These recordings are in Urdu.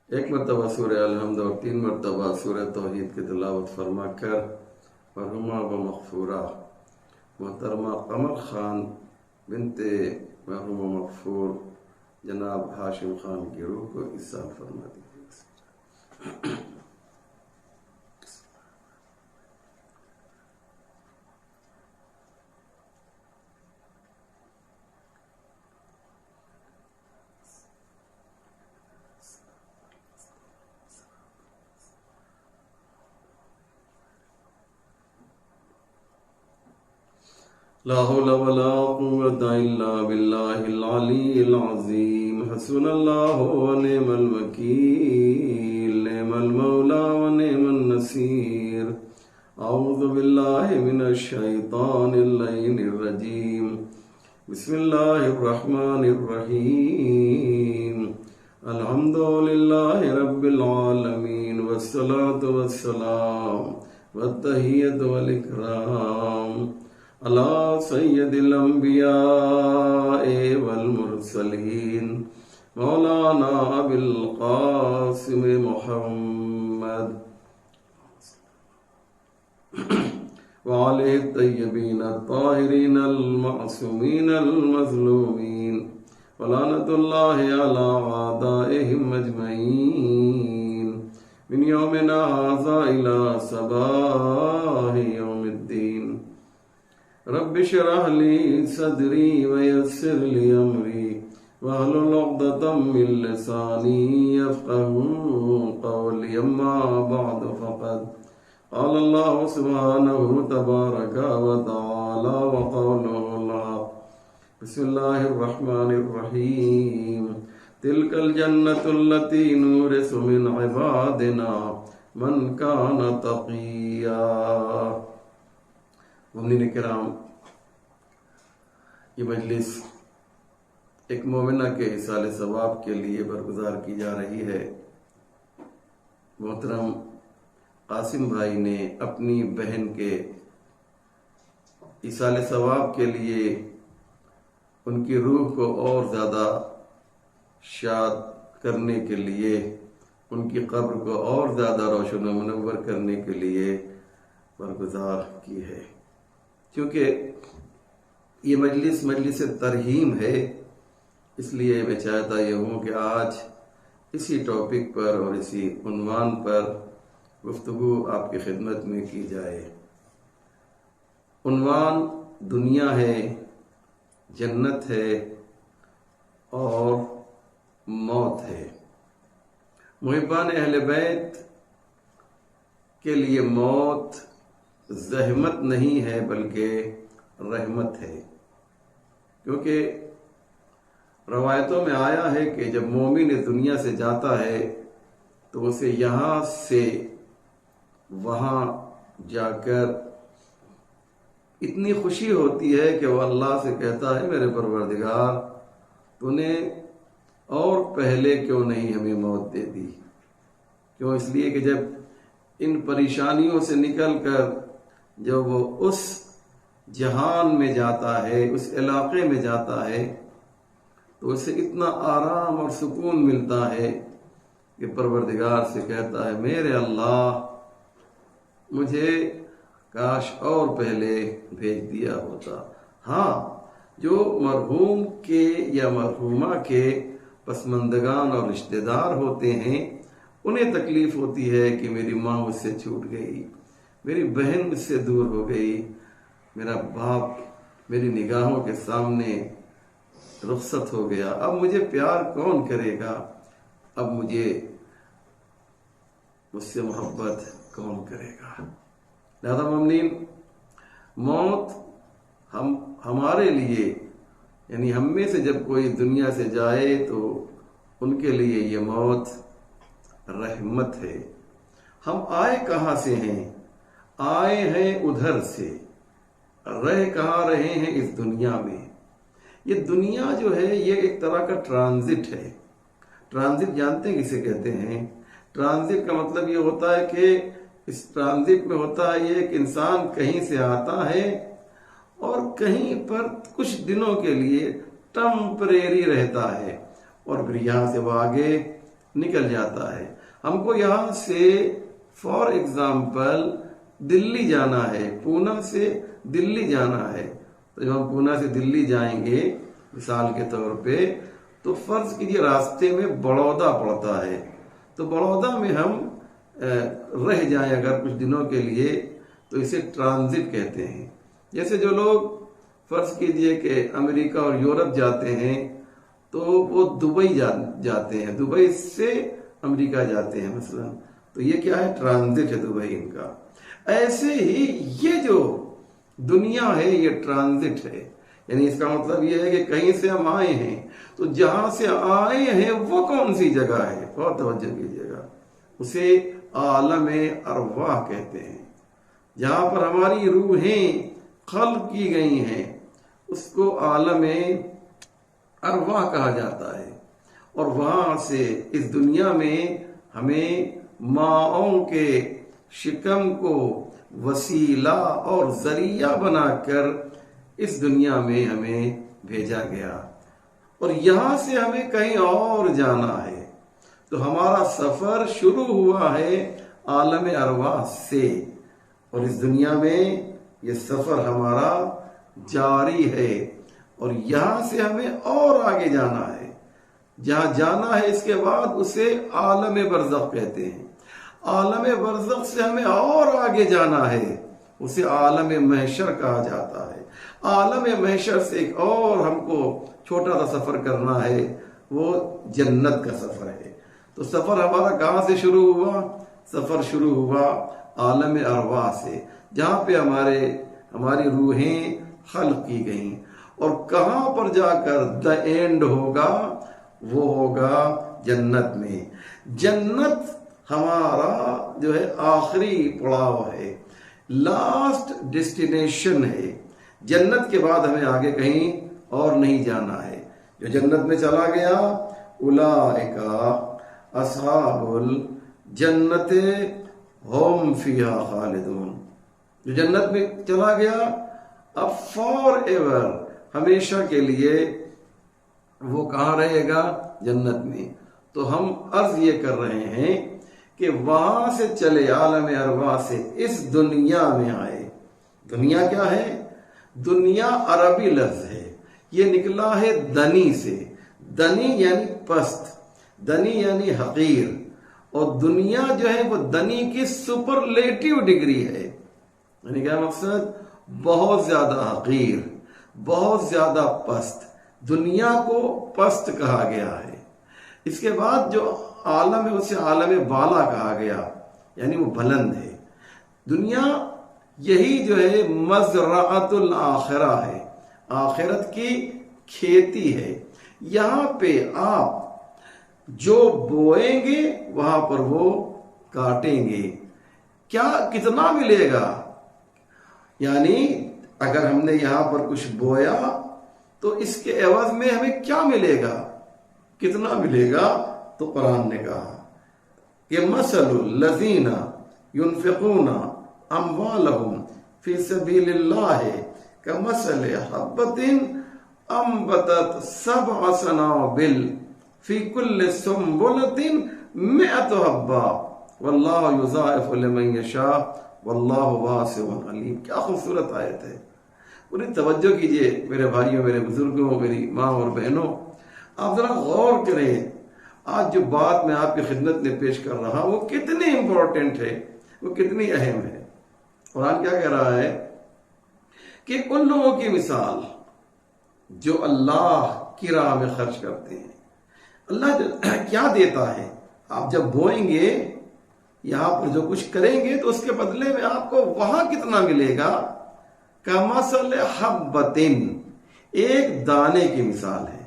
ایک مرتبہ سورہ الحمد اور 3 مرتبہ سورہ توحید کی تلاوت فرما کر مرحومہ و مغفورہ محترمہ قمر خان بنت مرحوم مغفور جناب ہاشم خان کی روح کو احسان فرما دیجیے۔ لا حول ولا قوة إلا بالله العلي العظيم حسبنا الله ونعم الوكيل نعم المولى ونعم النصير أعوذ بالله من الشيطان اللعين الرجيم بسم الله الرحمن الرحيم الحمد لله رب العالمين والصلاة والسلام والتحية والإكرام على سید الانبیاء والمرسلین مولانا ابی القاسم محمد وعلى الطیبین الطاہرین المعصومین المظلومین ولعنۃ اللہ علی اعدائهم اجمعین من یومنا ھذا الی صباح یوم الدین رب اشرح لي صدري ويسر لي امري واحلل عقدة من لساني يفقهوا قولي اما بعد فقد قال الله سبحانه تبارك وتعالى وقوله الحق بسم الله الرحمن الرحيم تلك الجنة التي نورث من عبادنا من كان تقيا۔ مومنین کرام، یہ مجلس ایک مومنہ کے ایصال ثواب کے لیے برگزار کی جا رہی ہے۔ محترم قاسم بھائی نے اپنی بہن کے ایصال ثواب کے لیے ان کی روح کو اور زیادہ شاد کرنے کے لیے، ان کی قبر کو اور زیادہ روشن و منور کرنے کے لیے برگزار کی ہے۔ کیونکہ یہ مجلس ترہیم ہے، اس لیے میں چاہتا یہ ہوں کہ آج اسی ٹاپک پر اور اسی عنوان پر گفتگو آپ کی خدمت میں کی جائے۔ عنوان دنیا ہے، جنت ہے اور موت ہے۔ محبان اہل بیت کے لیے موت زحمت نہیں ہے بلکہ رحمت ہے، کیونکہ روایتوں میں آیا ہے کہ جب مومن دنیا سے جاتا ہے تو اسے یہاں سے وہاں جا کر اتنی خوشی ہوتی ہے کہ وہ اللہ سے کہتا ہے میرے پروردگار تو نے اور پہلے کیوں نہیں ہمیں موت دے دی؟ کیوں؟ اس لیے کہ جب ان پریشانیوں سے نکل کر جب وہ اس جہان میں جاتا ہے، اس علاقے میں جاتا ہے، تو اسے اتنا آرام اور سکون ملتا ہے کہ پروردگار سے کہتا ہے میرے اللہ مجھے کاش اور پہلے بھیج دیا ہوتا۔ ہاں، جو مرحوم کے یا مرحومہ کے پسماندگان اور رشتہ دار ہوتے ہیں انہیں تکلیف ہوتی ہے کہ میری ماں مجھ سے چھوٹ گئی، میری بہن مجھ سے دور ہو گئی، میرا باپ میری نگاہوں کے سامنے رخصت ہو گیا، اب مجھے پیار کون کرے گا، اب مجھ سے محبت کون کرے گا؟ لہذا مومنین، موت ہمارے لیے یعنی ہم میں سے جب کوئی دنیا سے جائے تو ان کے لیے یہ موت رحمت ہے۔ ہم آئے کہاں سے ہیں؟ آئے ہیں ادھر سے، رہ کہاں رہے ہیں اس دنیا میں۔ یہ دنیا جو ہے یہ ایک طرح کا ٹرانزٹ ہے۔ ٹرانزٹ جانتے ہیں کسے کہتے ہیں؟ ٹرانزٹ کا مطلب یہ ہوتا ہے کہ اس ٹرانزٹ میں ہوتا ہے یہ کہ انسان کہیں سے آتا ہے اور کہیں پر کچھ دنوں کے لیے ٹمپریری رہتا ہے، اور پھر یہاں سے وہ آگے نکل جاتا ہے۔ ہم کو یہاں سے فار ایگزامپل دلی جانا ہے، پونا سے دلی جانا ہے، تو جب ہم پونا سے دلی جائیں گے مثال کے طور پہ، تو فرض کیجیے راستے میں بڑودہ پڑتا ہے، تو بڑودہ میں ہم رہ جائیں اگر کچھ دنوں کے لیے تو اسے ٹرانزٹ کہتے ہیں۔ جیسے جو لوگ فرض کیجئے کہ امریکہ اور یورپ جاتے ہیں تو وہ دبئی جاتے ہیں، دبئی سے امریکہ جاتے ہیں مثلا، تو یہ کیا ہے؟ ٹرانزٹ ہے دبئی ان کا۔ ایسے ہی یہ جو دنیا ہے یہ ٹرانزٹ ہے، یعنی اس کا مطلب یہ ہے کہ کہیں سے ہم آئے ہیں، تو جہاں سے آئے ہیں وہ کون سی جگہ ہے؟ بہت توجہ کیجیے گا، اسے عالم ارواح کہتے ہیں، جہاں پر ہماری روحیں خلق کی گئی ہیں اس کو عالم ارواح کہا جاتا ہے۔ اور وہاں سے اس دنیا میں ہمیں ماؤں کے شکم کو وسیلہ اور ذریعہ بنا کر اس دنیا میں ہمیں بھیجا گیا، اور یہاں سے ہمیں کہیں اور جانا ہے۔ تو ہمارا سفر شروع ہوا ہے عالم ارواح سے، اور اس دنیا میں یہ سفر ہمارا جاری ہے، اور یہاں سے ہمیں اور آگے جانا ہے۔ جہاں جانا ہے اس کے بعد اسے عالم برزخ کہتے ہیں۔ عالم برزخ سے ہمیں اور آگے جانا ہے، اسے عالم محشر کہا جاتا ہے۔ عالم محشر سے ایک اور ہم کو چھوٹا سا سفر کرنا ہے، وہ جنت کا سفر ہے۔ تو سفر ہمارا کہاں سے شروع ہوا؟ سفر شروع ہوا عالم ارواح سے، جہاں پہ ہماری روحیں خلق کی گئیں، اور کہاں پر جا کر دا اینڈ ہوگا؟ وہ ہوگا جنت میں۔ جنت ہمارا جو ہے آخری پڑاؤ ہے، لاسٹ ڈیسٹینیشن ہے۔ جنت کے بعد ہمیں آگے کہیں اور نہیں جانا ہے۔ جو جنت میں چلا گیا اولئک اصحاب الجنت ہم فیہا خالدون، جو جنت میں چلا گیا اب فار ایور ہمیشہ کے لیے وہ کہاں رہے گا؟ جنت میں۔ تو ہم عرض یہ کر رہے ہیں کہ وہاں سے چلے عالم ارواح سے اس دنیا میں آئے۔ دنیا کیا ہے؟ دنیا عربی لفظ ہے، یہ نکلا ہے دنی سے۔ دنی یعنی پست، دنی یعنی حقیر، اور دنیا جو ہے وہ دنی کی سپرلیٹیو ڈگری ہے، یعنی کیا مقصد؟ بہت زیادہ حقیر، بہت زیادہ پست۔ دنیا کو پست کہا گیا ہے۔ اس کے بعد جو عالم ہے اسے عالم بالا کہا گیا، یعنی وہ بلند ہے۔ دنیا یہی جو ہے مزرعۃ الآخرہ ہے، آخرت کی کھیتی ہے۔ یہاں پہ آپ جو بوئیں گے وہاں پر وہ کاٹیں گے۔ کیا کتنا ملے گا؟ یعنی اگر ہم نے یہاں پر کچھ بویا تو اس کے عوض میں ہمیں کیا ملے گا؟ کتنا ملے گا؟ تو قرآن نے کہا کہ مثل الذین ينفقون اموالهم فی سبیل اللہ کمثل حبۃ انبتت سبع سنابل فی کل سنبلۃ مئۃ حبۃ واللہ یضاعف لمن یشاء واللہ واسع علیم۔ کیا خوبصورت آیت ہے، پوری توجہ کیجئے میرے بھائیوں، میرے بزرگوں، میری ماں اور بہنوں، آپ ذرا غور کریں۔ آج جو بات میں آپ کی خدمت میں پیش کر رہا ہوں وہ کتنی امپورٹنٹ ہے، وہ کتنی اہم ہے۔ قرآن کیا کہہ رہا ہے کہ ان لوگوں کی مثال جو اللہ کی راہ میں خرچ کرتے ہیں، اللہ کیا دیتا ہے؟ آپ جب بوئیں گے، یہاں پر جو کچھ کریں گے تو اس کے بدلے میں آپ کو وہاں کتنا ملے گا؟ کمثل حبۃ، ایک دانے کی مثال ہے۔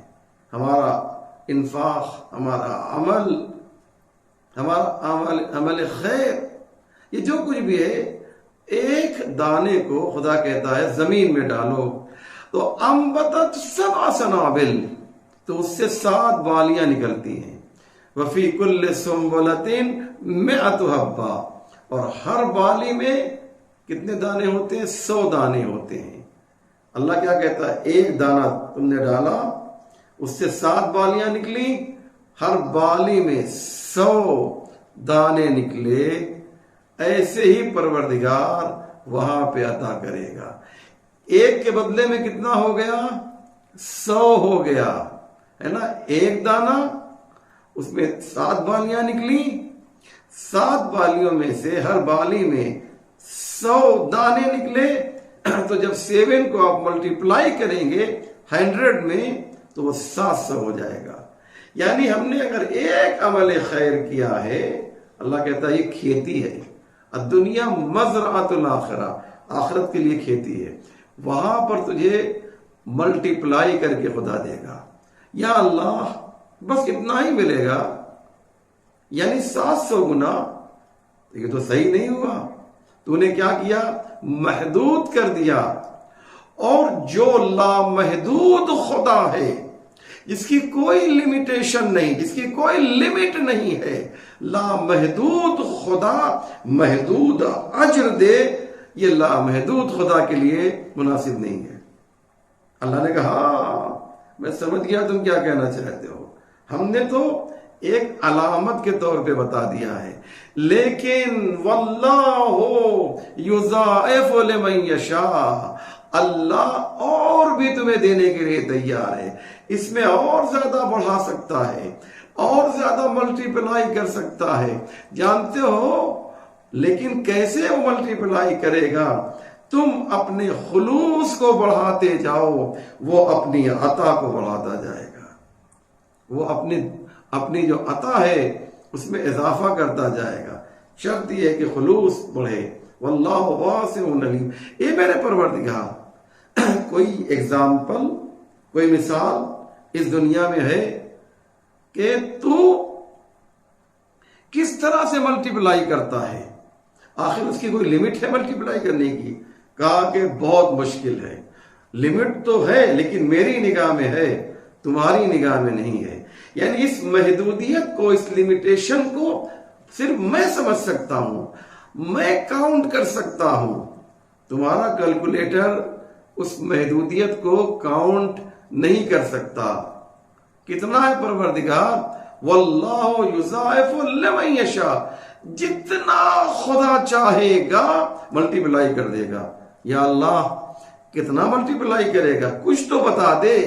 ہمارا انفاق، ہمارا عمل خیر، یہ جو کچھ بھی ہے، ایک دانے کو خدا کہتا ہے زمین میں ڈالو تو انبتت سبع سنابل، تو اس سے 7 بالیاں نکلتی ہیں۔ وفی کل سنبلۃ مئۃ حبۃ، اور ہر بالی میں کتنے دانے ہوتے ہیں؟ 100 دانے ہوتے ہیں۔ اللہ کیا کہتا ہے؟ ایک دانہ تم نے ڈالا، اس سے 7 بالیاں نکلی، ہر بالی میں 100 دانے نکلے، ایسے ہی پروردگار وہاں پہ عطا کرے گا۔ ایک کے بدلے میں کتنا ہو گیا؟ 100 ہو گیا، ہے نا؟ ایک دانہ، اس میں 7 بالیاں نکلی، 7 بالیوں میں سے ہر بالی میں 100 دانے نکلے، تو جب 7 کو آپ ملٹیپلائی کریں گے 100 میں تو وہ 700 ہو جائے گا۔ یعنی ہم نے اگر ایک عمل خیر کیا ہے، اللہ کہتا ہے یہ کھیتی ہے، الدنیا مزرعۃ الاخرہ، آخرت کے لیے کھیتی ہے، وہاں پر تجھے ملٹیپلائی کر کے خدا دے گا۔ یا اللہ بس اتنا ہی ملے گا، یعنی 700 گنا، یہ تو صحیح نہیں ہوا۔ تو نے کیا کیا؟ محدود کر دیا۔ اور جو لامحدود خدا ہے، جس کی کوئی لمیٹیشن نہیں، جس کی کوئی لمٹ نہیں ہے، لامحدود خدا محدود اجر دے، یہ لامحدود خدا کے لیے مناسب نہیں ہے۔ اللہ نے کہا میں سمجھ گیا تم کیا کہنا چاہتے ہو، ہم نے تو ایک علامت کے طور پہ بتا دیا ہے، لیکن واللہ یضاعف لمن یشاء، اللہ اور بھی تمہیں دینے کے لیے تیار ہے، اس میں اور زیادہ بڑھا سکتا ہے، اور زیادہ ملٹیپلائی کر سکتا ہے، جانتے ہو؟ لیکن کیسے وہ ملٹیپلائی کرے گا؟ تم اپنے خلوص کو بڑھاتے جاؤ، وہ اپنی عطا کو بڑھاتا جائے گا، وہ اپنی جو عطا ہے اس میں اضافہ کرتا جائے گا۔ شرط یہ ہے کہ خلوص بڑھے۔ واللہ واسع علیم، اے میرے پروردگار، کوئی ایگزامپل، کوئی مثال اس دنیا میں ہے کہ تو کس طرح سے ملٹیپلائی کرتا ہے؟ آخر اس کی کوئی لمٹ ہے ملٹیپلائی کرنے کی؟ کہا کہ بہت مشکل ہے، لمٹ تو ہے لیکن میری نگاہ میں ہے، تمہاری نگاہ میں نہیں ہے۔ یعنی اس محدودیت کو، اس لمیٹیشن کو صرف میں سمجھ سکتا ہوں، میں کاؤنٹ کر سکتا ہوں، تمہارا کیلکولیٹر اس محدودیت کو کاؤنٹ نہیں کر سکتا۔ کتنا ہے پروردگار؟ واللہ یضاعف لمن یشاء، جتنا خدا چاہے گا ملٹیپلائی کر دے گا۔ یا اللہ کتنا ملٹیپلائی کرے گا؟ کچھ تو بتا دے،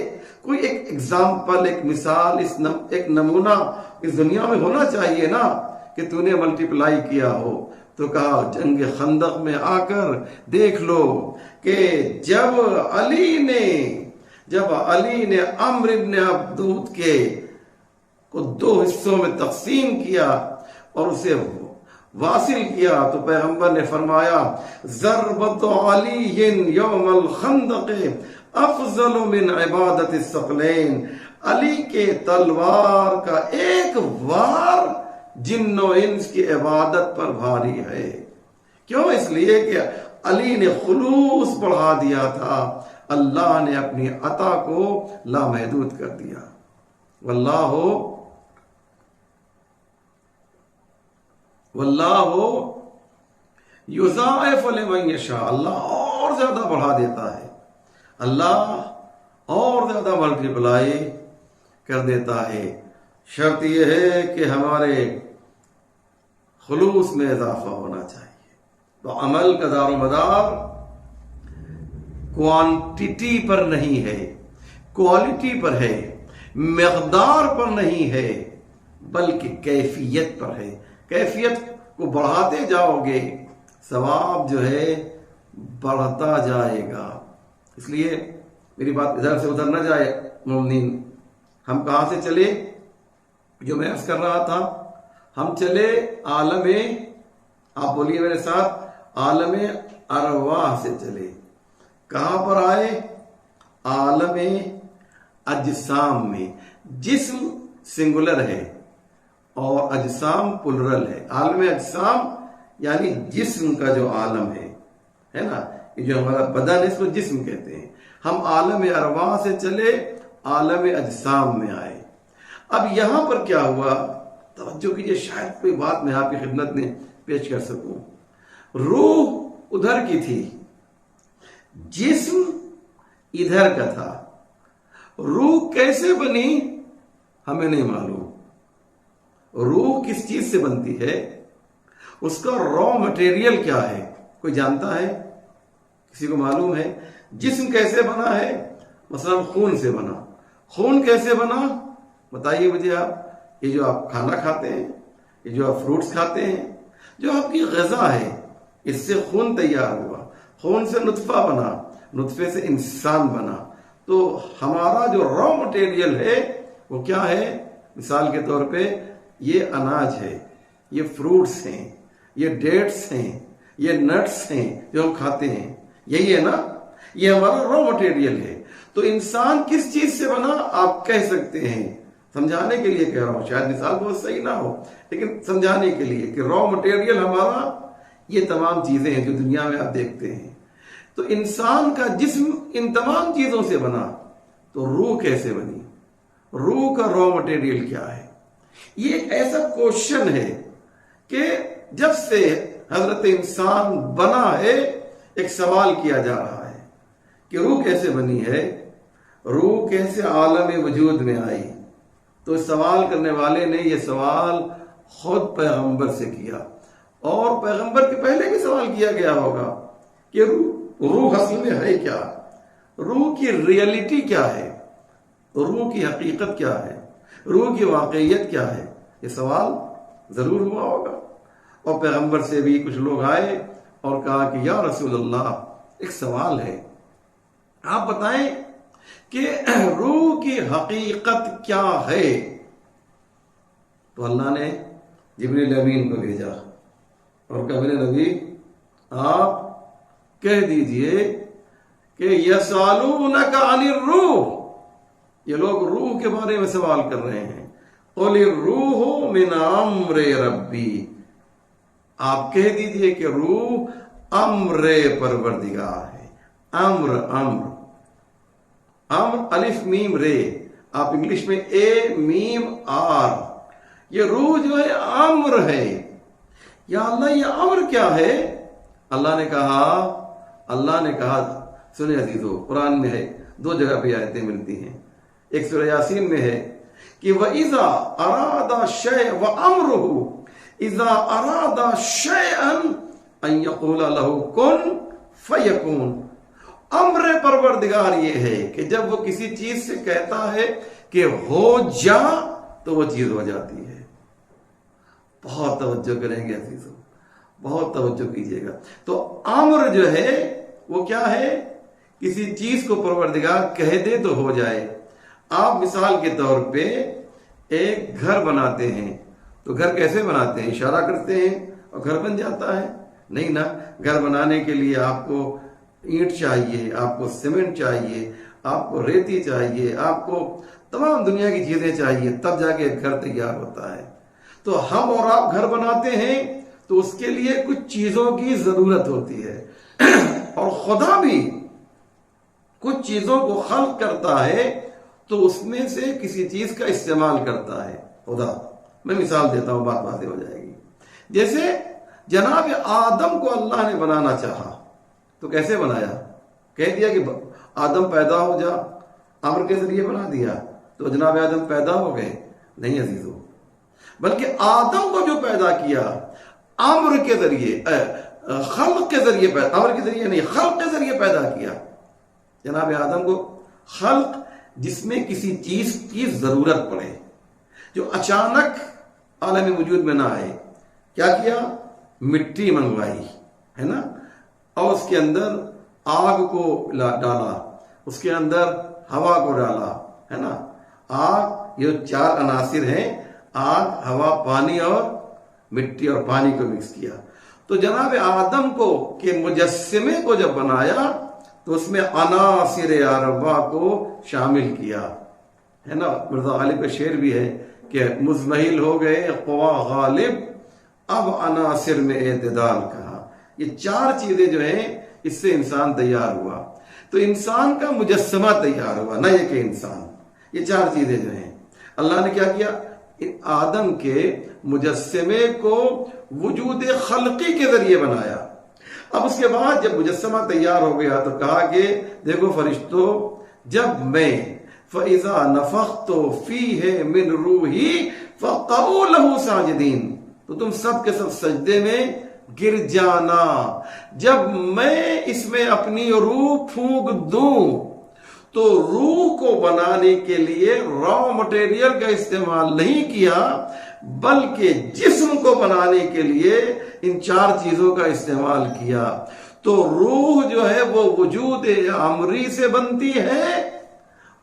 کوئی ایک ایگزامپل، ایک مثال، ایک نمونہ اس دنیا میں ہونا چاہیے نا کہ تو نے ملٹیپلائی کیا ہو۔ تو کہا جنگ خندق میں آ کر دیکھ لو کہ جب علی نے عمرو بن عبدود کو 2 حصوں میں تقسیم کیا اور اسے واصل کیا، تو پیغمبر نے فرمایا ضربت علی یوم الخندق افضل من عبادت الثقلین، علی کے تلوار کا ایک وار جن و انس کی عبادت پر بھاری ہے۔ کیوں؟ اس لیے کہ علی نے خلوص بڑھا دیا تھا، اللہ نے اپنی عطا کو لامحدود کر دیا۔ واللہ یضاعف لمن یشاء، اللہ اور زیادہ بڑھا دیتا ہے، اللہ اور زیادہ ملٹیپلائی کر دیتا ہے۔ شرط یہ ہے کہ ہمارے خلوص میں اضافہ ہونا چاہیے۔ تو عمل کا دار و مدار کوانٹٹی پر نہیں ہے، کوالٹی پر ہے، مقدار پر نہیں ہے، بلکہ کیفیت پر ہے۔ کیفیت کو بڑھاتے جاؤ گے، ثواب جو ہے بڑھتا جائے گا۔ اس لیے میری بات ادھر سے ادھر نہ جائے مومنین، ہم کہاں سے چلے؟ جو میں عرض کر رہا تھا، ہم چلے عالم، آپ بولیے میرے ساتھ، عالم ارواح سے چلے۔ کہاں پر آئے؟ عالم اجسام میں۔ جسم سنگولر ہے اور اجسام پلرل ہے۔ عالم اجسام یعنی جسم کا جو عالم ہے نا، یہ جو ہمارا بدن ہے اس کو جسم کہتے ہیں۔ ہم عالم ارواح سے چلے، عالم اجسام میں آئے۔ اب یہاں پر کیا ہوا؟ توجہ کیجئے، شاید کوئی بات میں آپ کی خدمت میں پیش کر سکوں۔ روح ادھر کی تھی، جسم ادھر کا تھا۔ روح کیسے بنی ہمیں نہیں معلوم، روح کس چیز سے بنتی ہے، اس کا را مٹیریل کیا ہے، کوئی جانتا ہے؟ کسی کو معلوم ہے؟ جسم کیسے بنا ہے؟ مثلا خون سے بنا. خون کیسے بنا بتائیے مجھے آپ. یہ جو آپ کھانا کھاتے ہیں، یہ جو آپ فروٹس کھاتے ہیں، جو آپ کی غذا ہے، اس سے خون تیار ہوا، خون سے نطفہ بنا، نطفے سے انسان بنا. تو ہمارا جو را مٹیریل ہے وہ کیا ہے؟ مثال کے طور پہ یہ اناج ہے، یہ فروٹس ہیں، یہ ڈیٹس ہیں، یہ نٹس ہیں جو ہم کھاتے ہیں، یہی ہے نا، یہ ہمارا را مٹیریل ہے. تو انسان کس چیز سے بنا آپ کہہ سکتے ہیں؟ سمجھانے کے لیے کہہ رہا ہوں، شاید مثال بہت صحیح نہ ہو، لیکن سمجھانے کے لیے کہ را مٹیریل ہمارا یہ تمام چیزیں ہیں جو دنیا میں آپ دیکھتے ہیں. تو انسان کا جسم ان تمام چیزوں سے بنا، تو روح کیسے بنی؟ روح کا را مٹیریل کیا ہے؟ یہ ایک ایسا کوشچن ہے کہ جب سے حضرت انسان بنا ہے ایک سوال کیا جا رہا ہے کہ روح کیسے بنی ہے، روح کیسے عالم وجود میں آئی. تو سوال کرنے والے نے یہ سوال خود پیغمبر سے کیا، اور پیغمبر کے پہلے بھی سوال کیا گیا ہوگا کہ روح اصل میں ہے کیا، روح کی ریئلٹی کیا ہے، روح کی حقیقت کیا ہے، روح کی واقعیت کیا ہے. یہ سوال ضرور ہوا ہوگا. اور پیغمبر سے بھی کچھ لوگ آئے اور کہا کہ یا رسول اللہ ایک سوال ہے، آپ بتائیں کہ روح کی حقیقت کیا ہے. تو اللہ نے جبریل امین کو بھیجا اور کہا میرے نبی آپ کہہ دیجئے کہ یسالونک عن الروح، یہ لوگ روح کے بارے میں سوال کر رہے ہیں. قل الروح من امر ربی، آپ کہہ دیجئے کہ روح امر پروردگار ہے. امر امر امر الف میم رے، آپ انگلش میں اے میم آر، یہ روح جو ہے امر ہے. یا اللہ یہ امر کیا ہے؟ اللہ نے کہا سنیں عزیزو، قرآن میں ہے، دو جگہ پہ آیتیں ملتی ہیں. ایک سورہ یاسین میں ہے کہ وَإِذَا أَرَادَ شَيْءً وَأَمْرُهُ إِذَا أَرَادَ شَيْئًا أَن يَقُولَ لَهُ كُن فَيَكُونُ. امر پروردگار یہ ہے کہ جب وہ کسی چیز سے کہتا ہے کہ ہو جا تو وہ چیز ہو جاتی ہے. بہت توجہ کریں گے عزیزو، بہت توجہ کیجیے گا. تو امر جو ہے وہ کیا ہے؟ کسی چیز کو پروردگار کہہ دے تو ہو جائے. آپ مثال کے طور پہ ایک گھر بناتے ہیں تو گھر کیسے بناتے ہیں؟ اشارہ کرتے ہیں اور گھر بن جاتا ہے؟ نہیں نا. گھر بنانے کے لیے آپ کو اینٹ چاہیے، آپ کو سیمنٹ چاہیے، آپ کو ریتی چاہیے، آپ کو تمام دنیا کی چیزیں چاہیے، تب جا کے گھر تیار ہوتا ہے. تو ہم اور آپ گھر بناتے ہیں تو اس کے لیے کچھ چیزوں کی ضرورت ہوتی ہے، اور خدا بھی کچھ چیزوں کو خلق کرتا ہے تو اس میں سے کسی چیز کا استعمال کرتا ہے خدا. میں مثال دیتا ہوں، بات واضح ہو جائے گی. جیسے جناب آدم کو اللہ نے بنانا چاہا تو کیسے بنایا؟ کہہ دیا کہ آدم پیدا ہو جا، امر کے ذریعے بنا دیا تو جناب آدم پیدا ہو گئے؟ نہیں عزیزو، بلکہ آدم کو جو پیدا کیا امر کے ذریعے، خلق کے ذریعے، امر کے ذریعے نہیں، خلق کے ذریعے پیدا کیا. جناب آدم کو خلق، جس میں کسی چیز کی ضرورت پڑے، جو اچانک عالم وجود میں نہ آئے. کیا کیا؟ مٹی منگوائی ہے نا، اور اس کے اندر آگ کو ڈالا، اس کے اندر ہوا کو ڈالا ہے نا. آگ، یہ چار عناصر ہیں، آگ، ہوا، پانی اور مٹی، اور پانی کو مکس کیا. تو جناب آدم کو کہ مجسمے کو جب بنایا تو اس میں عناصر اربع کو شامل کیا ہے نا. مرزا غالب کا شعر بھی ہے کہ مزمحل ہو گئے قوا غالب، اب عناصر میں اعتدال کہا. یہ چار چیزیں جو ہیں اس سے انسان تیار ہوا. تو انسان کا مجسمہ تیار ہوا، نہ یہ کہ انسان. یہ چار چیزیں جو ہیں اللہ نے کیا کیا؟ آدم کے مجسمے کو وجود خلقی کے ذریعے بنایا. اب اس کے بعد جب مجسمہ تیار ہو گیا تو کہا کہ دیکھو فرشتوں، جب میں فَإِذَا نَفَخْتُ فِيهِ مِنْ رُوحِي فقعوا لہ ساجدین، تو تم سب کے سب سجدے میں گر جانا۔ جب میں اس میں اپنی روح پھونک دوں تو روح کو بنانے کے لیے را مٹیریل کا استعمال نہیں کیا، بلکہ جسم کو بنانے کے لیے ان 4 چیزوں کا استعمال کیا۔ تو روح جو ہے وہ وجود امری سے بنتی ہے،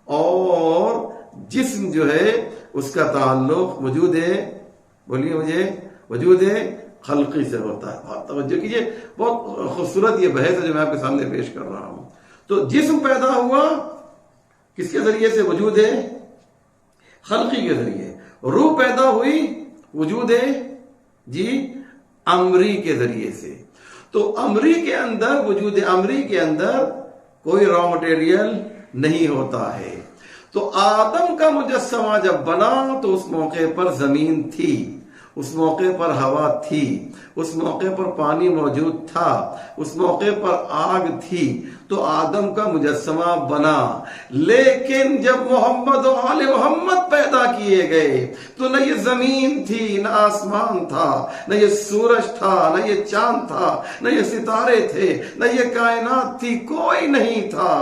اور جسم جو ہے اس کا تعلق وجود خلقی سے ہوتا ہے۔ بہت توجہ کیجئے، بہت خوبصورت یہ بحث ہے جو میں آپ کے سامنے پیش کر رہا ہوں۔ تو جسم پیدا ہوا کس کے ذریعے سے؟ وجود خلقی کے ذریعے۔ روح پیدا ہوئی وجود امری کے ذریعے سے۔ تو امری کے اندر، وجود امری کے اندر کوئی را مٹیریل نہیں ہوتا ہے۔ تو آدم کا مجسمہ جب بنا تو اس موقع پر زمین تھی، اس موقع پر ہوا تھی، اس موقع پر پانی موجود تھا، اس موقع پر آگ تھی، تو آدم کا مجسمہ بنا۔ لیکن جب محمد و آل محمد پیدا کیے گئے تو نہ یہ زمین تھی، نہ آسمان تھا، نہ یہ سورج تھا، نہ یہ چاند تھا، نہ یہ ستارے تھے، نہ یہ کائنات تھی، کوئی نہیں تھا،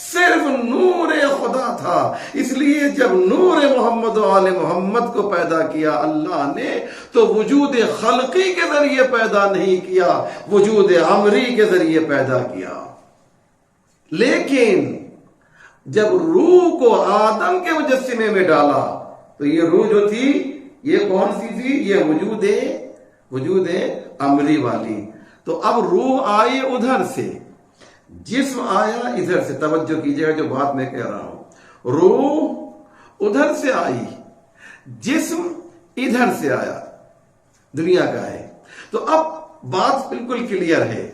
صرف نور خدا تھا۔ اس لیے جب نور محمد و آل محمد کو پیدا کیا اللہ نے تو وجود خلقی کے ذریعے پیدا نہیں کیا، وجود امری کے ذریعے پیدا کیا۔ لیکن جب روح کو آدم کے مجسمے میں ڈالا تو یہ روح جو تھی یہ کون سی تھی؟ یہ وجود امری والی۔ تو اب روح آئی ادھر سے، جسم آیا ادھر سے۔ توجہ کیجیے گا جو بات میں کہہ رہا ہوں، روح ادھر سے آئی، جسم ادھر سے آیا، دنیا کا ہے۔ تو اب بات بالکل کلیئر ہے۔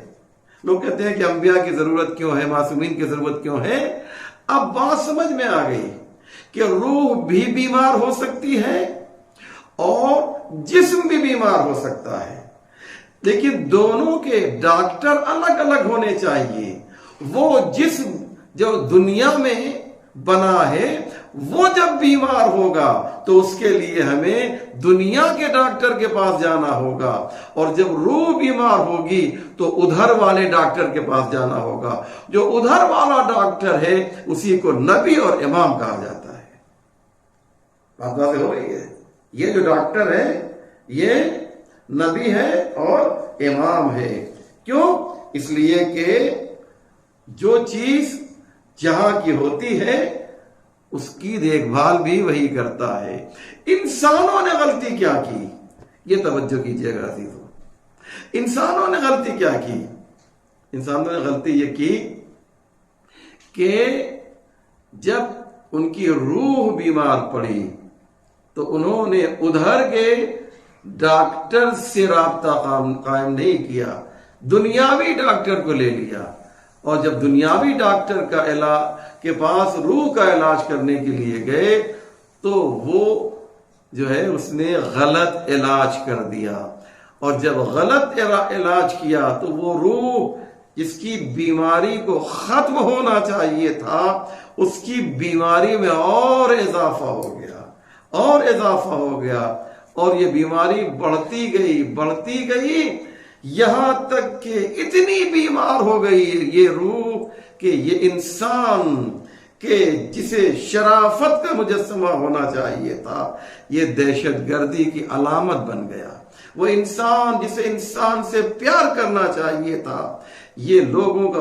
لوگ کہتے ہیں کہ انبیاء کی ضرورت کیوں ہے، معصومین کی ضرورت کیوں ہے؟ اب بات سمجھ میں آ گئی کہ روح بھی بیمار ہو سکتی ہے اور جسم بھی بیمار ہو سکتا ہے، لیکن دونوں کے ڈاکٹر الگ الگ ہونے چاہیے۔ وہ جسم جو دنیا میں بنا ہے وہ جب بیمار ہوگا تو اس کے لیے ہمیں دنیا کے ڈاکٹر کے پاس جانا ہوگا، اور جب روح بیمار ہوگی تو ادھر والے ڈاکٹر کے پاس جانا ہوگا۔ جو ادھر والا ڈاکٹر ہے اسی کو نبی اور امام کہا جاتا ہے۔ بات باتیں ہو رہی ہے؟ یہ جو ڈاکٹر ہے یہ نبی ہے اور امام ہے۔ کیوں؟ اس لیے کہ جو چیز جہاں کی ہوتی ہے اس کی دیکھ بھال بھی وہی کرتا ہے۔ انسانوں نے غلطی کیا کی؟ یہ توجہ کیجیے گا عزیزو، انسانوں نے غلطی کیا کی؟ انسانوں نے غلطی یہ کی کہ جب ان کی روح بیمار پڑی تو انہوں نے ادھر کے ڈاکٹر سے رابطہ قائم نہیں کیا، دنیاوی ڈاکٹر کو لے لیا، اور جب دنیاوی ڈاکٹر کا کے پاس روح کا علاج کرنے کے لیے گئے تو وہ جو ہے اس نے غلط علاج کر دیا، اور جب غلط علاج کیا تو وہ روح جس کی بیماری کو ختم ہونا چاہیے تھا اس کی بیماری میں اور اضافہ ہو گیا، اور یہ بیماری بڑھتی گئی یہاں تک کہ اتنی بیمار ہو گئی یہ روح کہ یہ انسان کہ جسے شرافت کا مجسمہ ہونا چاہیے تھا یہ دہشت گردی کی علامت بن گیا۔ وہ انسان جسے انسان سے پیار کرنا چاہیے تھا یہ لوگوں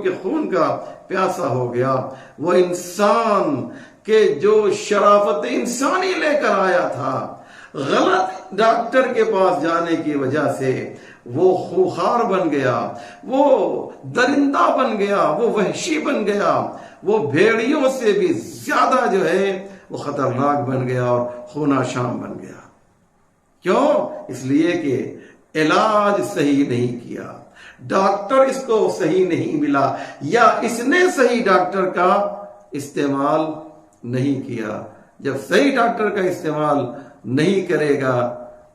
کے خون کا پیاسا ہو گیا۔ وہ انسان کہ جو شرافت انسانی لے کر آیا تھا غلط ڈاکٹر کے پاس جانے کی وجہ سے وہ خوخار بن گیا، وہ درندہ بن گیا، وہ وحشی بن گیا، وہ بھیڑیوں سے بھی زیادہ جو ہے وہ خطرناک بن گیا اور خونہ شام بن گیا۔ کیوں؟ اس لیے کہ علاج صحیح نہیں کیا، ڈاکٹر اس کو صحیح نہیں ملا، یا اس نے صحیح ڈاکٹر کا استعمال نہیں کیا۔ جب صحیح ڈاکٹر کا استعمال نہیں کرے گا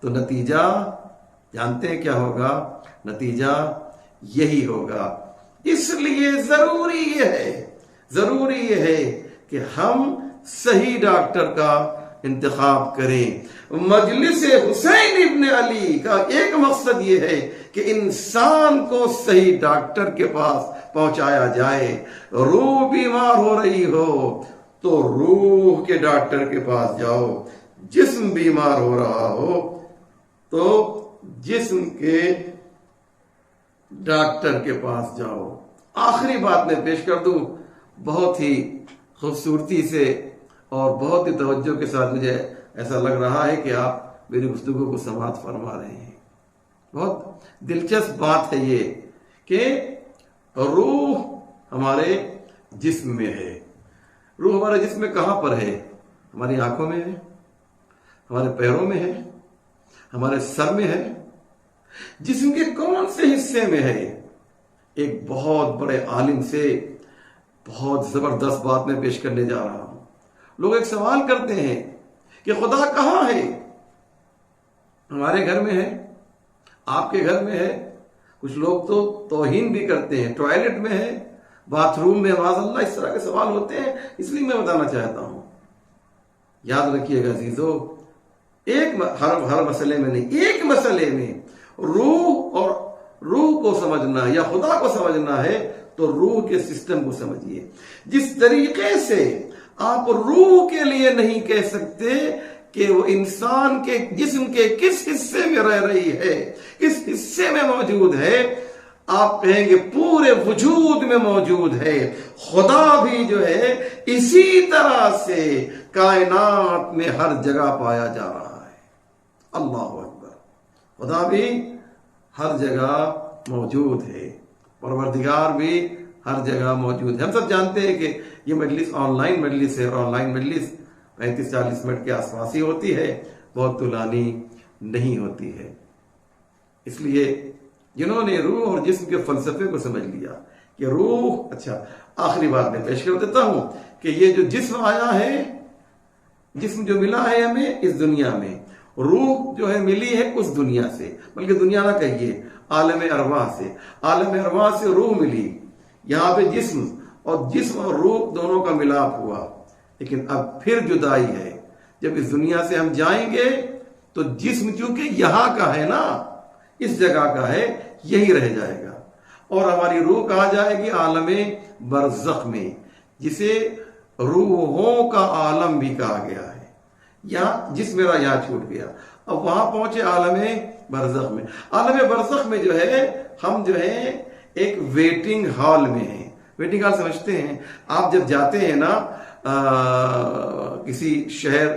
تو نتیجہ جانتے ہیں کیا ہوگا؟ نتیجہ یہی ہوگا۔ اس لیے ضروری یہ ہے کہ ہم صحیح ڈاکٹر کا انتخاب کریں۔ مجلس حسین ابن علی کا ایک مقصد یہ ہے کہ انسان کو صحیح ڈاکٹر کے پاس پہنچایا جائے۔ روح بیمار ہو رہی ہو تو روح کے ڈاکٹر کے پاس جاؤ، جسم بیمار ہو رہا ہو تو جسم کے ڈاکٹر کے پاس جاؤ۔ آخری بات میں پیش کر دوں، بہت ہی خوبصورتی سے اور بہت ہی توجہ کے ساتھ مجھے ایسا لگ رہا ہے کہ آپ میری گفتگو کو سماعت فرما رہے ہیں۔ بہت دلچسپ بات ہے یہ کہ روح ہمارے جسم میں ہے۔ روح ہمارے جسم میں کہاں پر ہے؟ ہماری آنکھوں میں ہے، ہمارے پیروں میں ہے، ہمارے سر میں ہے۔ جسم کے کون سے حصے میں ہے؟ ایک بہت بڑے عالم سے بہت زبردست بات میں پیش کرنے جا رہا ہوں۔ لوگ ایک سوال کرتے ہیں کہ خدا کہاں ہے؟ ہمارے گھر میں ہے، آپ کے گھر میں ہے، کچھ لوگ تو توہین بھی کرتے ہیں، ٹوائلٹ میں ہے، باتھ روم میں، معاذ اللہ، اس طرح کے سوال ہوتے ہیں۔ اس لیے میں بتانا چاہتا ہوں، یاد رکھیے گا عزیزو، ہر مسئلے میں نہیں، ایک مسئلے میں روح کو سمجھنا یا خدا کو سمجھنا ہے تو روح کے سسٹم کو سمجھیے۔ جس طریقے سے آپ روح کے لیے نہیں کہہ سکتے کہ وہ انسان کے جسم کے کس حصے میں رہ رہی ہے، کس حصے میں موجود ہے، آپ کہیں گے پورے وجود میں موجود ہے۔ خدا بھی جو ہے اسی طرح سے کائنات میں ہر جگہ پایا جا رہا ہے۔ اللہ اکبر، خدا بھی ہر جگہ موجود ہے، پروردگار بھی ہر جگہ موجود ہے۔ ہم سب جانتے ہیں کہ یہ مجلس آن لائن مجلس ہے، اور آن لائن مجلس 35-40 منٹ کے آس پاس ہی ہوتی ہے، بہت طولانی نہیں ہوتی ہے۔ اس لیے جنہوں نے روح اور جسم کے فلسفے کو سمجھ لیا کہ روح، اچھا آخری بات میں پیش کر دیتا ہوں کہ یہ جو جسم آیا ہے، جسم جو ملا ہے ہمیں اس دنیا میں، روح جو ہے ملی ہے اس دنیا سے، بلکہ دنیا نہ کہیے، عالم ارواح سے، عالم ارواح سے روح ملی، یہاں پہ جسم اور روح دونوں کا ملاپ ہوا، لیکن اب پھر جدائی ہے۔ جب اس دنیا سے ہم جائیں گے تو جسم چونکہ یہاں کا ہے نا، اس جگہ کا ہے، یہی رہ جائے گا، اور ہماری روح کہاں جائے گی؟ عالم برزخ میں، جسے روحوں کا عالم بھی کہا گیا ہے۔ یہاں جسم میرا یہاں چھوٹ گیا، اب وہاں پہنچے عالم برزخ میں۔ عالم برزخ میں جو ہے ہم جو ہے ایک ویٹنگ ہال میں ہیں۔ ویٹنگ ہال سمجھتے ہیں؟ آپ جب جاتے ہیں نا کسی شہر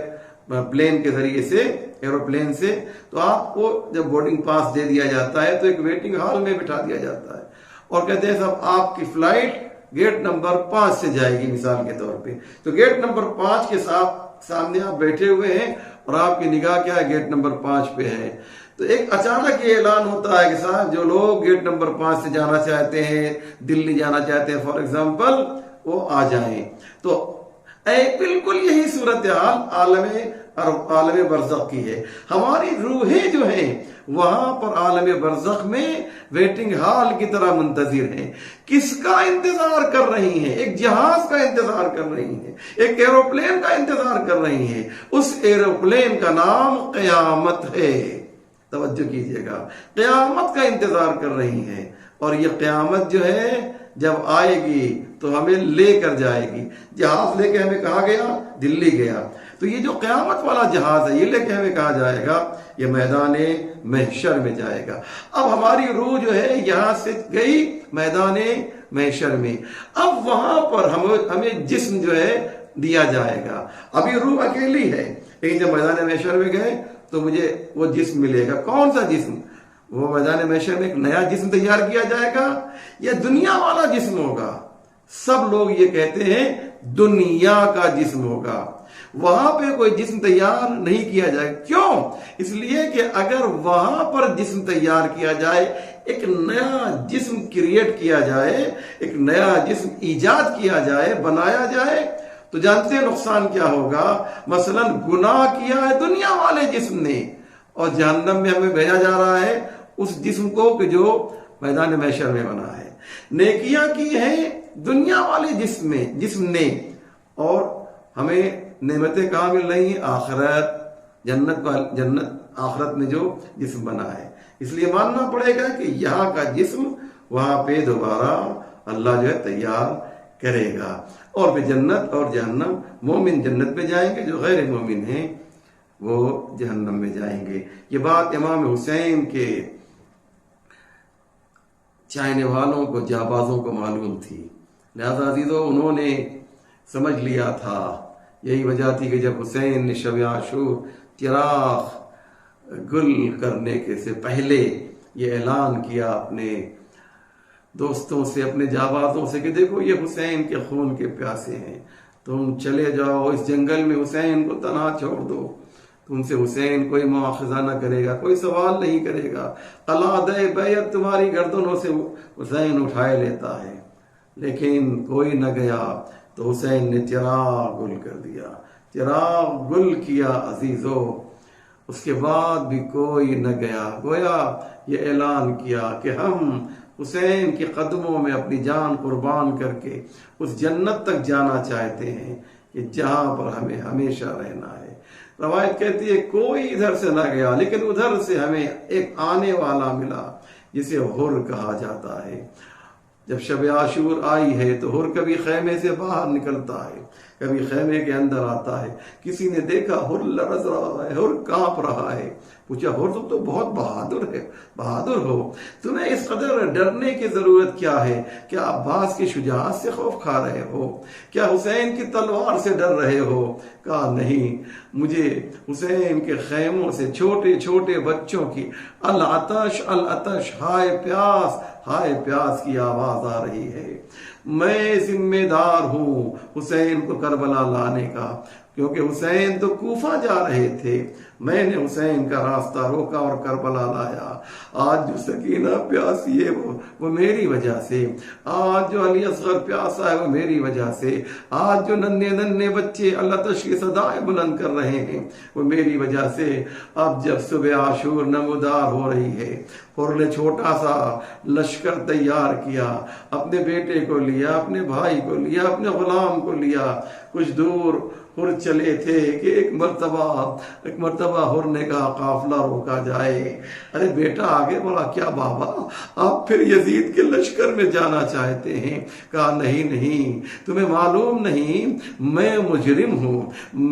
پلین کے ذریعے سے، ایروپلین سے، تو آپ کو جب بورڈنگ پاس دے دیا جاتا ہے تو ایک ویٹنگ ہال میں بٹھا دیا جاتا ہے، اور کہتے ہیں صاحب آپ کی فلائٹ گیٹ نمبر 5 سے جائے گی مثال کے طور پہ، تو گیٹ نمبر 5 کے سامنے آپ بیٹھے ہوئے ہیں اور آپ کی نگاہ کیا ہے؟ گیٹ نمبر 5 پہ ہے۔ تو ایک اچانک یہ اعلان ہوتا ہے کہ صاحب جو لوگ گیٹ نمبر 5 سے جانا چاہتے ہیں، دلی جانا چاہتے ہیں فار ایگزامپل، وہ آ جائیں۔ تو بالکل یہی صورتحال عالم برزخ کی ہے۔ ہماری روحیں جو ہیں وہاں پر عالم برزخ میں ویٹنگ ہال کی طرح منتظر ہیں۔ کس کا انتظار کر رہی ہیں؟ ایک جہاز کا انتظار کر رہی ہیں، ایک ایروپلین کا انتظار کر رہی ہیں۔ اس ایروپلین کا نام قیامت ہے، توجہ کیجئے گا، قیامت کا انتظار کر رہی ہیں، اور یہ قیامت جو ہے جب آئے گی تو ہمیں لے کر جائے گی۔ جہاز لے کے ہمیں کہاں گیا؟ دلی گیا۔ تو یہ جو قیامت والا جہاز ہے یہ لے کے ہمیں کہاں جائے گا؟ یہ میدان محشر میں جائے گا۔ اب ہماری روح جو ہے یہاں سے گئی میدان محشر میں، اب وہاں پر ہمیں جسم جو ہے دیا جائے گا۔ ابھی روح اکیلی ہے، لیکن جب میدان محشر میں گئے تو مجھے وہ جسم ملے گا۔ کون سا جسم؟ وہ میدان محشر میں ایک نیا جسم تیار کیا جائے گا، یا دنیا والا جسم ہوگا؟ سب لوگ یہ کہتے ہیں دنیا کا جسم ہوگا، وہاں پہ کوئی جسم تیار نہیں کیا جائے۔ کیوں؟ اس لیے کہ اگر وہاں پر جسم تیار کیا جائے، ایک نیا جسم کریٹ کیا جائے، ایک نیا جسم ایجاد کیا جائے، بنایا جائے، تو جانتے ہیں نقصان کیا ہوگا؟ مثلا گناہ کیا ہے دنیا والے جسم نے، اور جہنم میں ہمیں بھیجا جا رہا ہے اس جسم کو کہ جو میدان محشر میں بنا ہے۔ نیکیاں کی ہیں دنیا والے جسم نے، اور ہمیں نعمتیں کہاں مل رہی ہیں؟ آخرت، جنت آخرت میں جو جسم بنا ہے، اس لیے ماننا پڑے گا کہ یہاں کا جسم وہاں پہ دوبارہ اللہ جو ہے تیار کرے گا، اور پھر جنت اور جہنم، مومن جنت میں جائیں گے، جو غیر مومن ہیں وہ جہنم میں جائیں گے۔ یہ بات امام حسین کے چاہنے والوں کو، جابازوں کو معلوم تھی، لہذا عزیزو انہوں نے سمجھ لیا تھا۔ یہی وجہ تھی کہ جب حسین نے شب عاشور چراغ گل کرنے کے سے پہلے یہ اعلان کیا اپنے دوستوں سے، اپنے جابازوں سے کہ دیکھو یہ حسین کے خون کے پیاسے ہیں، تم چلے جاؤ اس جنگل میں، حسین کو تنہا چھوڑ دو، تم سے حسین کوئی مواخذہ نہ کرے گا، کوئی سوال نہیں کرے گا، قلادہ بیعت تمہاری گردنوں سے حسین اٹھائے لیتا ہے۔ لیکن کوئی نہ گیا تو حسین نے چراغ گل کر دیا، چراغ گل کیا عزیزو، اس کے بعد بھی کوئی نہ گیا۔ گویا یہ اعلان کیا کہ ہم حسین کے قدموں میں اپنی جان قربان کر کے اس جنت تک جانا چاہتے ہیں کہ جہاں پر ہمیں ہمیشہ رہنا ہے۔ روایت کہتی ہے کوئی ادھر سے نہ گیا، لیکن ادھر سے ہمیں ایک آنے والا ملا جسے حر کہا جاتا ہے۔ جب شب عاشور آئی ہے تو حر کبھی خیمے سے باہر نکلتا ہے، کبھی خیمے کے اندر آتا ہے۔ کسی نے دیکھا حر لرز رہا ہے، حر کانپ رہا ہے، پوچھا حر تم تو بہت بہادر ہو، تمہیں اس قدر ڈرنے کی ضرورت کیا ہے؟ کیا عباس کی شجاعت سے خوف کھا رہے ہو؟ کیا حسین کی تلوار سے ڈر رہے ہو؟ کہا نہیں، مجھے حسین کے خیموں سے چھوٹے چھوٹے بچوں کی العطش العطش، ہائے پیاس کی آواز آ رہی ہے۔ میں ذمہ دار ہوں حسین کو کربلا لانے کا، کیونکہ حسین تو کوفہ جا رہے تھے، میں نے حسین کا راستہ روکا اور کربلا لایا۔ آج جو سکینہ پیاسی ہے وہ میری وجہ سے، آج جو علی اصغر پیاسا ہے وہ میری وجہ سے، آج جو ننھے بچے اللہ تشکی صدائیں بلند کر رہے ہیں وہ میری وجہ سے۔ اب جب صبح عاشور نمودار ہو رہی ہے، حر نے چھوٹا سا لشکر تیار کیا، اپنے بیٹے کو لیا، اپنے بھائی کو لیا، اپنے غلام کو لیا، کچھ دور حر چلے تھے کہ ایک مرتبہ حر نے کہا قافلہ روکا جائے۔ ارے بیٹا آگے بڑھا، کیا بابا آپ پھر یزید کے لشکر میں جانا چاہتے ہیں؟ کہا نہیں، تمہیں معلوم نہیں میں مجرم ہوں،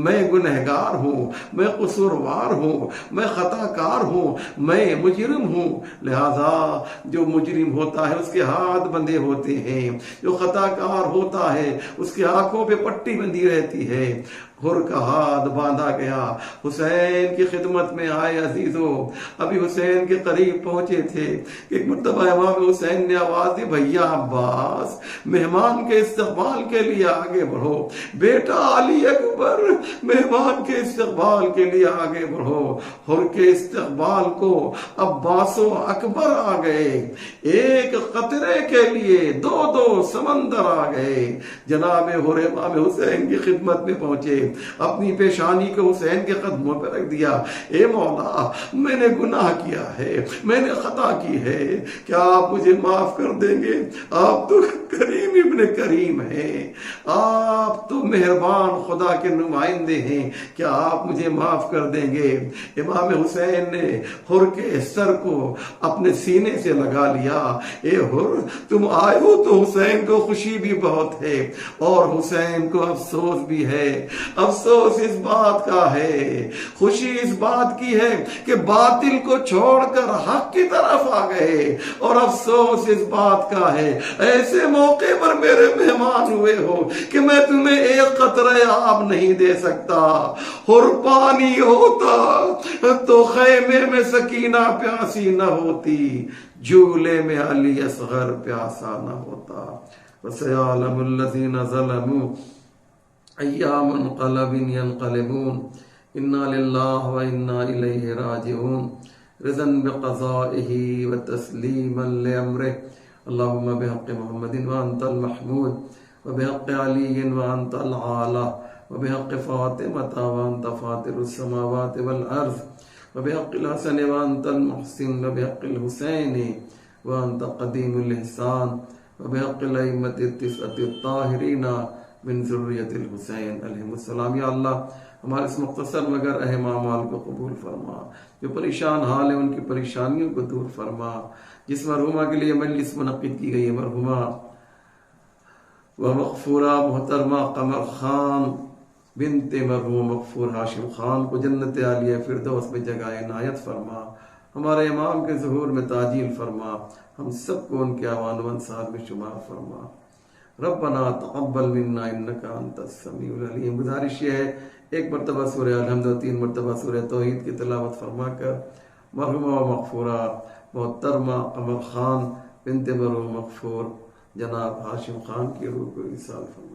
میں گنہگار ہوں، میں قصوروار ہوں، میں خطا کار ہوں، میں مجرم ہوں، لہذا جو مجرم ہوتا ہے اس کے ہاتھ بندھے ہوتے ہیں، جو خطا کار ہوتا ہے اس کے آنکھوں پہ پٹی بندھی رہتی ہے۔ حر کا ہاتھ باندھا گیا، حسین کی خدمت میں آئے عزیزو۔ ابھی حسین کے قریب پہنچے تھے کہ ایک مرتبہ امام حسین نے آواز دی، بھیا عباس مہمان کے استقبال کے لیے آگے بڑھو، بیٹا علی اکبر مہمان کے استقبال کے لیے آگے بڑھو۔ حر کے استقبال کو عباس و اکبر آ گئے، ایک قطرے کے لیے دو سمندر آ گئے۔ جناب حر امام حسین کی خدمت میں پہنچے، اپنی پیشانی کو حسین کے قدموں پر رکھ دیا، اے مولا میں نے گناہ کیا ہے، میں نے خطا کی ہے، کیا آپ مجھے معاف کر دیں گے؟ آپ تو کریم ابن کریم ہیں، آپ تو مہربان خدا کے نمائندے ہیں، کیا آپ مجھے معاف کر دیں گے؟ امام حسین نے حر کے سر کو اپنے سینے سے لگا لیا۔ اے حر تم آئے ہو تو حسین کو خوشی بھی بہت ہے اور حسین کو افسوس بھی ہے۔ افسوس اس بات کا ہے، خوشی اس بات کی ہے کہ باطل کو چھوڑ کر حق کی طرف آ گئے، اور افسوس اس بات کا ہے ایسے موقع پر میرے مہمان ہوئے ہو کہ میں تمہیں ایک قطرہ آب نہیں دے سکتا۔ اور پانی ہوتا تو خیمے میں سکینہ پیاسی نہ ہوتی، جھولے میں علی اصغر پیاسا نہ ہوتا۔ وَسَيَعْلَمُ الَّذِينَ ظَلَمُوا أَيَّ مُنقَلَبٍ يَنقَلِبُونَ إِنَّا لِلَّهِ وَإِنَّا إِلَيْهِ رَاجِعُونَ رضا بقضائه وتسليما لأمره اللهم بحق محمد وأنت المحمود وبحق علي وأنت العالى وبحق فاطمة وأنت فاطر السماوات والأرض وبحق الحسن وأنت المحسن وبحق الحسين وأنت قديم الإحسان وبحق الأئمة التسعة الطاهرين من ذریت الحسین علیہ السلام. یا اللہ ہمارے اس مختصر مگر اہم اعمال کو قبول فرما. جو پریشان حال ہیں ان کی پریشانیوں کو دور فرما. جس مرحومہ کے لیے مجلس منعقد کی گئی ہے مرحومہ و مغفورہ محترمہ قمر خان بنت مرحوم مغفور ہاشم خان کو جنت عالیہ فردوس میں جگہ عنایت فرما. ہمارے امام کے ظہور میں تعجیل فرما. ہم سب کو ان کے اعوان و انصار میں شمار فرما. ربنا تقبل منا انک انت السمیع العلیم. گزارش یہ ہے ایک مرتبہ سورہ الحمد و 3 مرتبہ سورہ توحید کی تلاوت فرما کر مرحومہ و مغفورہ محترمہ قمر خان بنت مرحوم مغفور جناب ہاشم خان کی روح کو ایصال فرما.